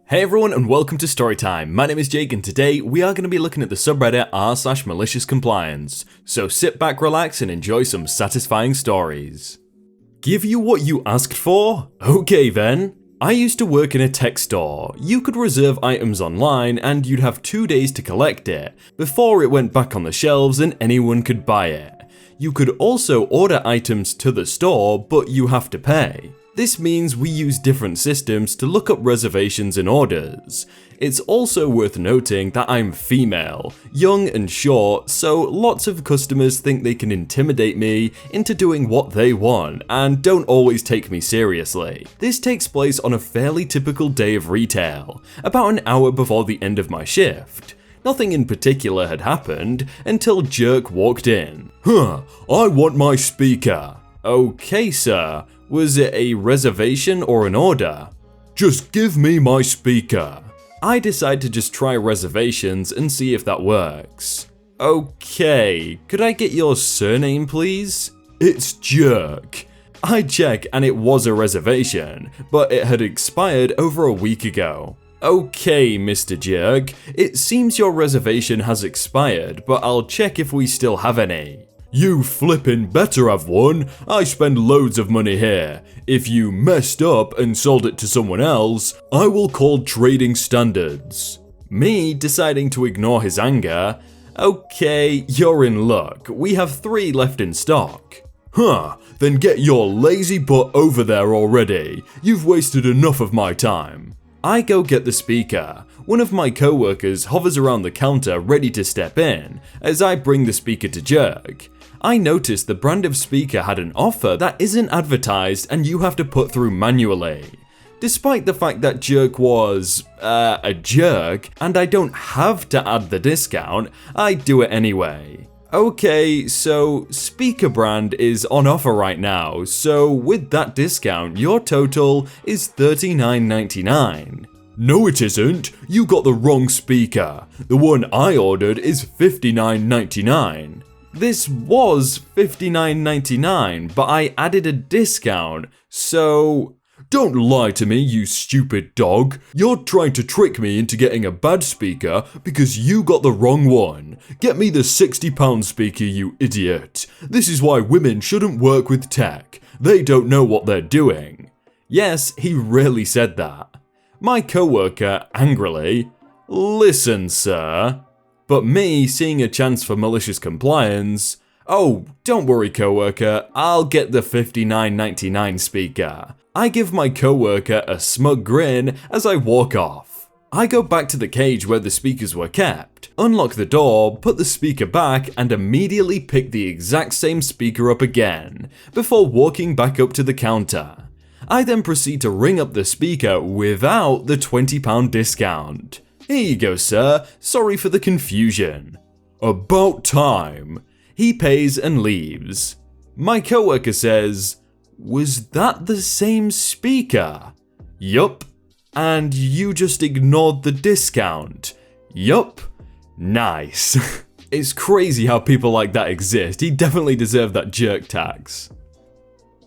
Hey everyone and welcome to Storytime. My name is Jake and today we are going to be looking at the subreddit r/maliciouscompliance. So sit back, relax and enjoy some satisfying stories. Give you what you asked for? Okay then. I used to work in a tech store. You could reserve items online and you'd have 2 days to collect it before it went back on the shelves and anyone could buy it. You could also order items to the store, but you have to pay. This means we use different systems to look up reservations and orders. It's also worth noting that I'm female, young and short, so lots of customers think they can intimidate me into doing what they want and don't always take me seriously. This takes place on a fairly typical day of retail, about an hour before the end of my shift. Nothing in particular had happened until Jerk walked in. I want my speaker. Okay, sir. Was it a reservation or an order? Just give me my speaker. I decide to just try reservations and see if that works. Okay, could I get your surname please? It's Jerk. I check and it was a reservation, but it had expired over a week ago. Okay, Mr. Jerk, it seems your reservation has expired, but I'll check if we still have any. You flippin' better have one. I spend loads of money here. If you messed up and sold it to someone else, I will call trading standards. Me deciding to ignore his anger. Okay, you're in luck. We have 3 left in stock. Then get your lazy butt over there already. You've wasted enough of my time. I go get the speaker. One of my co-workers hovers around the counter ready to step in as I bring the speaker to Jerk. I noticed the brand of speaker had an offer that isn't advertised and you have to put through manually. Despite the fact that Jerk was, a jerk, and I don't have to add the discount, I do it anyway. Okay, so speaker brand is on offer right now, so with that discount, your total is $39.99. No it isn't, you got the wrong speaker. The one I ordered is $59.99. This was $59.99, but I added a discount, so... Don't lie to me, you stupid dog. You're trying to trick me into getting a bad speaker because you got the wrong one. Get me the £60 speaker, you idiot. This is why women shouldn't work with tech. They don't know what they're doing. Yes, he really said that. My co-worker, angrily, listen, sir. But me, seeing a chance for malicious compliance, oh, don't worry co-worker, I'll get the $59.99 speaker. I give my co-worker a smug grin as I walk off. I go back to the cage where the speakers were kept, unlock the door, put the speaker back and immediately pick the exact same speaker up again, before walking back up to the counter. I then proceed to ring up the speaker without the £20 discount. Here you go, sir. Sorry for the confusion. About time. He pays and leaves. My coworker says, was that the same speaker? Yup. And you just ignored the discount? Yup. Nice. It's crazy how people like that exist. He definitely deserved that jerk tax.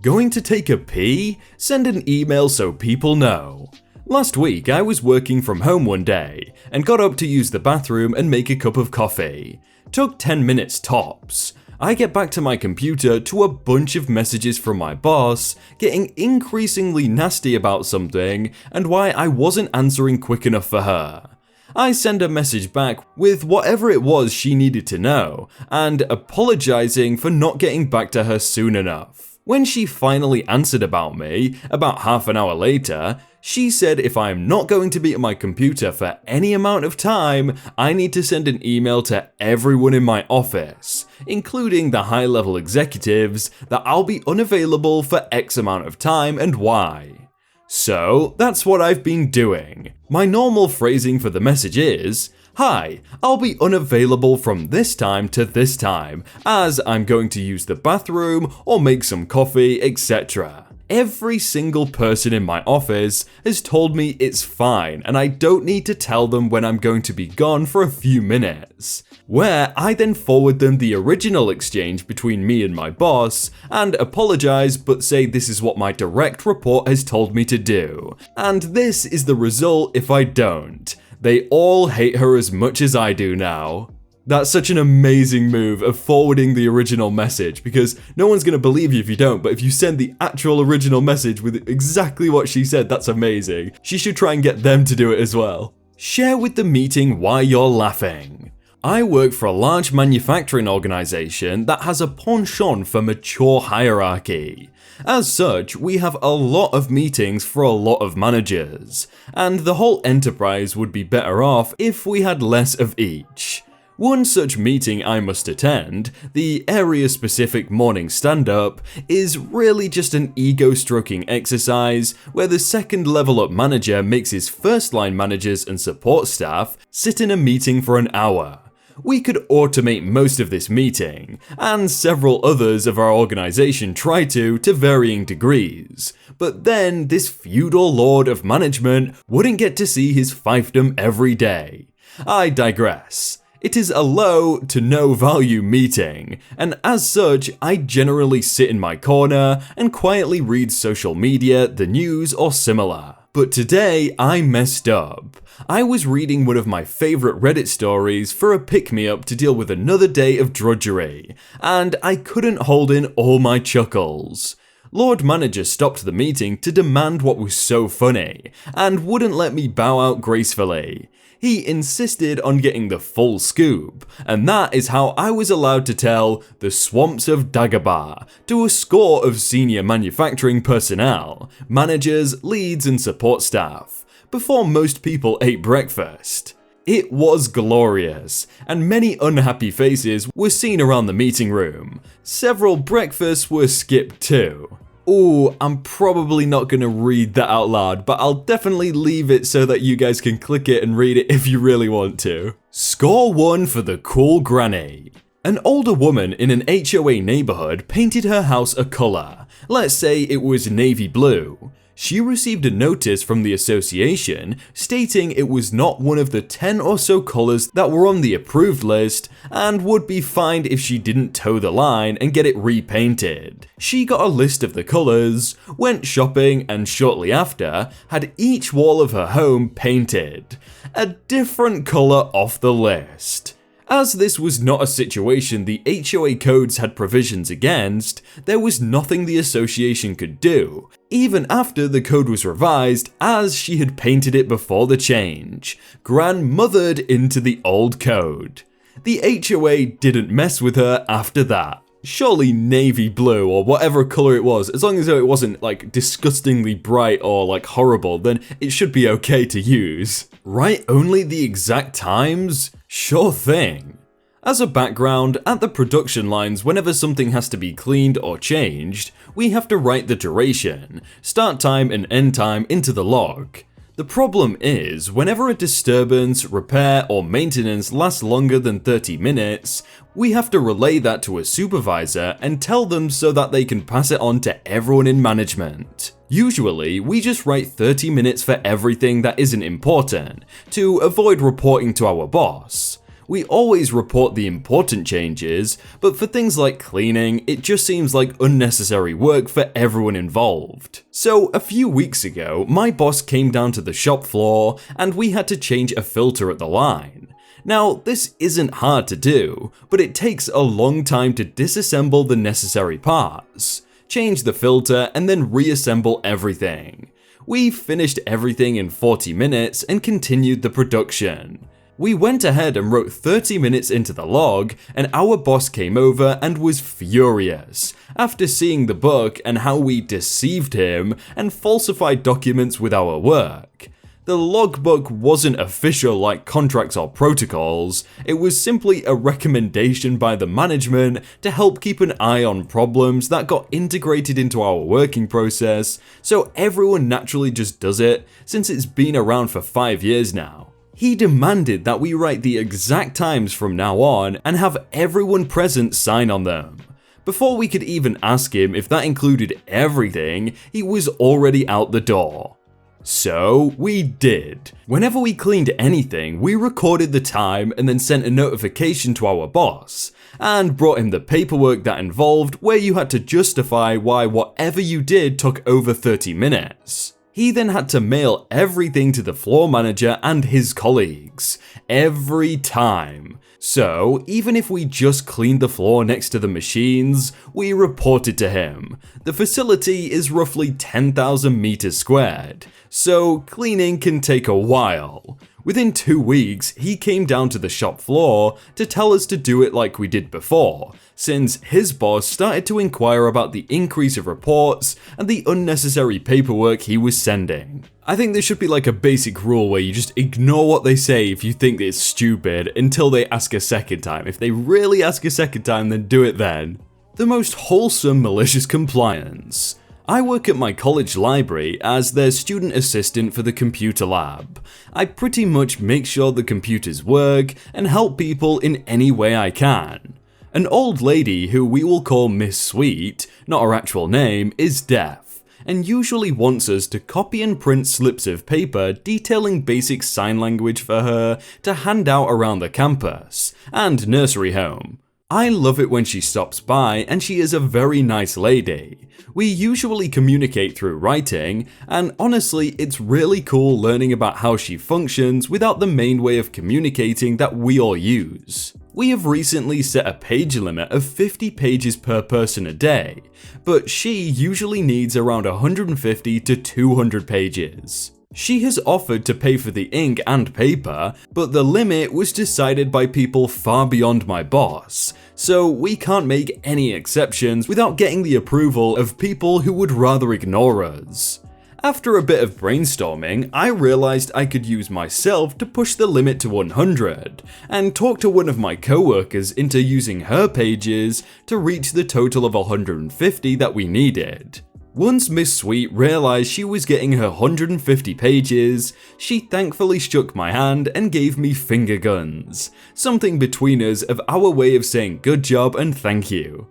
Going to take a pee? Send an email so people know. Last week, I was working from home one day and got up to use the bathroom and make a cup of coffee. Took 10 minutes tops. I get back to my computer to a bunch of messages from my boss, getting increasingly nasty about something and why I wasn't answering quick enough for her. I send a message back with whatever it was she needed to know and apologizing for not getting back to her soon enough. When she finally answered about me, about half an hour later, she said if I am not going to be at my computer for any amount of time, I need to send an email to everyone in my office, including the high-level executives, that I'll be unavailable for X amount of time and why. So, that's what I've been doing. My normal phrasing for the message is, hi, I'll be unavailable from this time to this time, as I'm going to use the bathroom or make some coffee, etc. Every single person in my office has told me it's fine and I don't need to tell them when I'm going to be gone for a few minutes. Where I then forward them the original exchange between me and my boss and apologize but say this is what my direct report has told me to do. And this is the result if I don't. They all hate her as much as I do now. That's such an amazing move of forwarding the original message, because no one's going to believe you if you don't, but if you send the actual original message with exactly what she said, that's amazing. She should try and get them to do it as well. Share with the meeting why you're laughing. I work for a large manufacturing organization that has a penchant for mature hierarchy. As such, we have a lot of meetings for a lot of managers, and the whole enterprise would be better off if we had less of each. One such meeting I must attend, the area-specific morning stand-up, is really just an ego-stroking exercise where the second level up manager makes his first-line managers and support staff sit in a meeting for an hour. We could automate most of this meeting, and several others of our organization try to varying degrees, but then this feudal lord of management wouldn't get to see his fiefdom every day. I digress. It is a low to no value meeting, and as such, I generally sit in my corner and quietly read social media, the news, or similar. But today, I messed up. I was reading one of my favorite Reddit stories for a pick-me-up to deal with another day of drudgery, and I couldn't hold in all my chuckles. Lord Manager stopped the meeting to demand what was so funny, and wouldn't let me bow out gracefully. He insisted on getting the full scoop, and that is how I was allowed to tell the swamps of Dagobah to a score of senior manufacturing personnel, managers, leads, and support staff, before most people ate breakfast. It was glorious, and many unhappy faces were seen around the meeting room. Several breakfasts were skipped too. Ooh, I'm probably not going to read that out loud, but I'll definitely leave it so that you guys can click it and read it if you really want to. Score 1 for the cool granny. An older woman in an HOA neighborhood painted her house a color. Let's say it was navy blue. She received a notice from the association stating it was not one of the 10 or so colors that were on the approved list and would be fined if she didn't toe the line and get it repainted. She got a list of the colors, went shopping, and shortly after had each wall of her home painted. A different color off the list. As this was not a situation the HOA codes had provisions against, there was nothing the association could do, even after the code was revised as she had painted it before the change, grandmothered into the old code. The HOA didn't mess with her after that. Surely navy blue or whatever color it was, as long as it wasn't like disgustingly bright or like horrible, then it should be okay to use. Write only the exact times? Sure thing. As a background, at the production lines, whenever something has to be cleaned or changed, we have to write the duration, start time and end time into the log. The problem is, whenever a disturbance, repair, or maintenance lasts longer than 30 minutes, we have to relay that to a supervisor and tell them so that they can pass it on to everyone in management. Usually, we just write 30 minutes for everything that isn't important, to avoid reporting to our boss. We always report the important changes, but for things like cleaning, it just seems like unnecessary work for everyone involved. So a few weeks ago, my boss came down to the shop floor and we had to change a filter at the line. Now, this isn't hard to do, but it takes a long time to disassemble the necessary parts, change the filter, and then reassemble everything. We finished everything in 40 minutes and continued the production. We went ahead and wrote 30 minutes into the log, and our boss came over and was furious after seeing the book and how we deceived him and falsified documents with our work. The logbook wasn't official like contracts or protocols, it was simply a recommendation by the management to help keep an eye on problems that got integrated into our working process, so everyone naturally just does it since it's been around for 5 years now. He demanded that we write the exact times from now on and have everyone present sign on them. Before we could even ask him if that included everything, he was already out the door. So we did. Whenever we cleaned anything, we recorded the time and then sent a notification to our boss, and brought him the paperwork that involved where you had to justify why whatever you did took over 30 minutes. He then had to mail everything to the floor manager and his colleagues, every time. So, even if we just cleaned the floor next to the machines, we reported to him. The facility is roughly 10,000 meters squared, so cleaning can take a while. Within 2 weeks, he came down to the shop floor to tell us to do it like we did before, since his boss started to inquire about the increase of reports and the unnecessary paperwork he was sending. I think there should be like a basic rule where you just ignore what they say if you think it's stupid until they ask a second time. If they really ask a second time, then do it then. The most wholesome malicious compliance. I work at my college library as their student assistant for the computer lab. I pretty much make sure the computers work and help people in any way I can. An old lady who we will call Miss Sweet, not her actual name, is deaf, and usually wants us to copy and print slips of paper detailing basic sign language for her to hand out around the campus and nursery home. I love it when she stops by, and she is a very nice lady. We usually communicate through writing, and honestly it's really cool learning about how she functions without the main way of communicating that we all use. We have recently set a page limit of 50 pages per person a day, but she usually needs around 150 to 200 pages. She has offered to pay for the ink and paper, but the limit was decided by people far beyond my boss, so we can't make any exceptions without getting the approval of people who would rather ignore us. After a bit of brainstorming, I realized I could use myself to push the limit to 100, and talk to one of my coworkers into using her pages to reach the total of 150 that we needed. Once Miss Sweet realized she was getting her 150 pages, she thankfully shook my hand and gave me finger guns, something between us of our way of saying good job and thank you.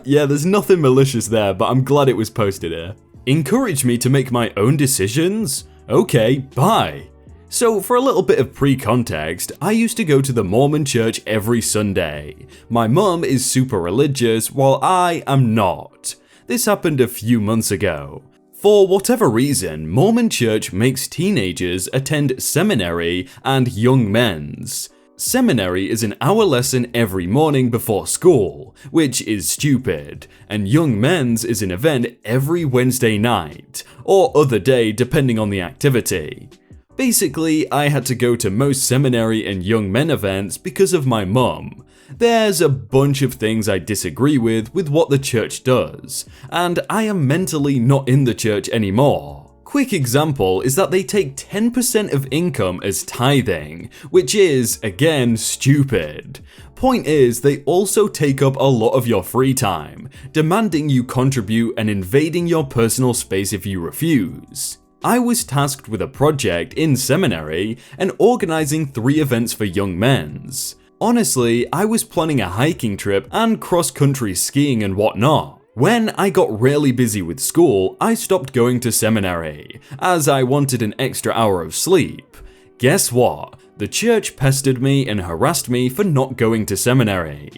Yeah, there's nothing malicious there, but I'm glad it was posted here. Encourage me to make my own decisions? Okay, bye. So for a little bit of pre-context, I used to go to the Mormon church every Sunday. My mum is super religious while I am not. This happened a few months ago. For whatever reason, Mormon church makes teenagers attend seminary and young men's. Seminary is an hour lesson every morning before school, which is stupid, and young men's is an event every Wednesday night, or other day depending on the activity. Basically, I had to go to most seminary and young men events because of my mum. There's a bunch of things I disagree with what the church does, and I am mentally not in the church anymore. Quick example is that they take 10% of income as tithing, which is, again, stupid. Point is, they also take up a lot of your free time, demanding you contribute and invading your personal space if you refuse. I was tasked with a project in seminary and organizing 3 events for young men's. Honestly, I was planning a hiking trip and cross-country skiing and whatnot. When I got really busy with school, I stopped going to seminary, as I wanted an extra hour of sleep. Guess what? The church pestered me and harassed me for not going to seminary.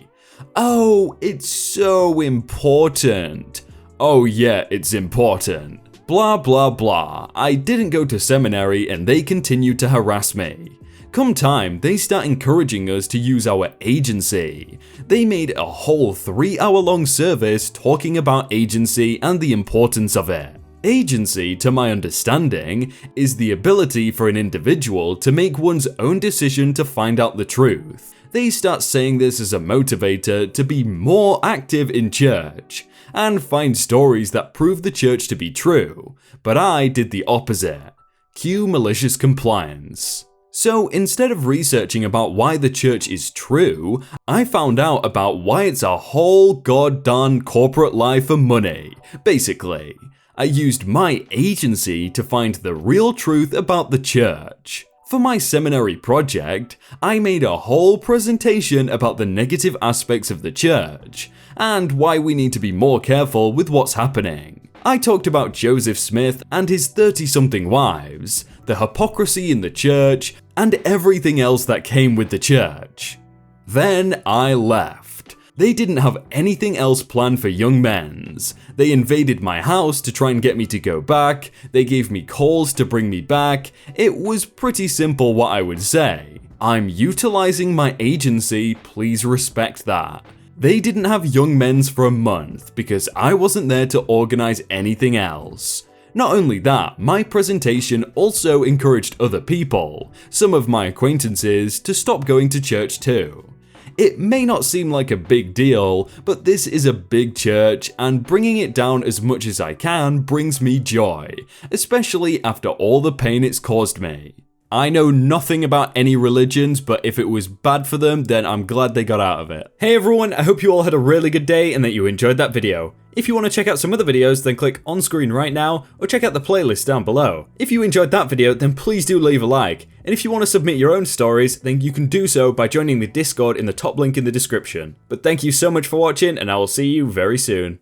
Oh, it's so important. Oh yeah, it's important. Blah blah blah. I didn't go to seminary and they continued to harass me. Come time, they start encouraging us to use our agency. They made a whole 3-hour-long service talking about agency and the importance of it. Agency, to my understanding, is the ability for an individual to make one's own decision to find out the truth. They start saying this as a motivator to be more active in church, and find stories that prove the church to be true, but I did the opposite. Cue malicious compliance. So instead of researching about why the church is true, I found out about why it's a whole goddamn corporate lie for money, basically. I used my agency to find the real truth about the church. For my seminary project, I made a whole presentation about the negative aspects of the church, and why we need to be more careful with what's happening. I talked about Joseph Smith and his 30-something wives, the hypocrisy in the church, and everything else that came with the church. Then I left. They didn't have anything else planned for young men's. They invaded my house to try and get me to go back, they gave me calls to bring me back. It was pretty simple what I would say. I'm utilizing my agency, please respect that. They didn't have young men's for a month because I wasn't there to organize anything else. Not only that, my presentation also encouraged other people, some of my acquaintances, to stop going to church too. It may not seem like a big deal, but this is a big church, and bringing it down as much as I can brings me joy, especially after all the pain it's caused me. I know nothing about any religions, but if it was bad for them, then I'm glad they got out of it. Hey everyone, I hope you all had a really good day and that you enjoyed that video. If you want to check out some other videos, then click on screen right now, or check out the playlist down below. If you enjoyed that video, then please do leave a like. And if you want to submit your own stories, then you can do so by joining the Discord in the top link in the description. But thank you so much for watching, and I will see you very soon.